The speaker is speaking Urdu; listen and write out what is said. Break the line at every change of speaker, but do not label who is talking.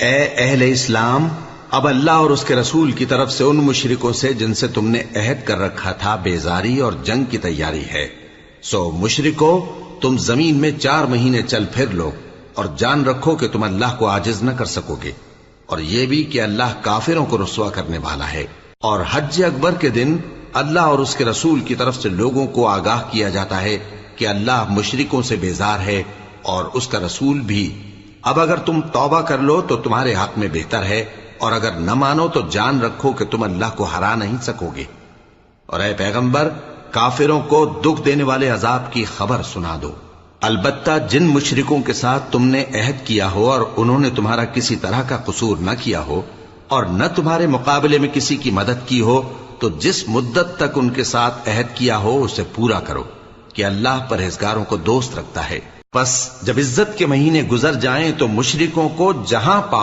اے اہل اسلام، اب اللہ اور اس کے رسول کی طرف سے ان مشرکوں سے جن سے تم نے عہد کر رکھا تھا بیزاری اور جنگ کی تیاری ہے۔ سو مشرکو، تم زمین میں 4 مہینے چل پھر لو اور جان رکھو کہ تم اللہ کو عاجز نہ کر سکو گے، اور یہ بھی کہ اللہ کافروں کو رسوا کرنے والا ہے۔ اور حج اکبر کے دن اللہ اور اس کے رسول کی طرف سے لوگوں کو آگاہ کیا جاتا ہے کہ اللہ مشرکوں سے بیزار ہے اور اس کا رسول بھی۔ اب اگر تم توبہ کر لو تو تمہارے حق میں بہتر ہے، اور اگر نہ مانو تو جان رکھو کہ تم اللہ کو ہرا نہیں سکو گے۔ اور اے پیغمبر، کافروں کو دکھ دینے والے عذاب کی خبر سنا دو۔ البتہ جن مشرکوں کے ساتھ تم نے عہد کیا ہو اور انہوں نے تمہارا کسی طرح کا قصور نہ کیا ہو اور نہ تمہارے مقابلے میں کسی کی مدد کی ہو، تو جس مدت تک ان کے ساتھ عہد کیا ہو اسے پورا کرو، کہ اللہ پرہیزگاروں کو دوست رکھتا ہے۔ پس جب عزت کے مہینے گزر جائیں تو مشرکوں کو جہاں پاؤ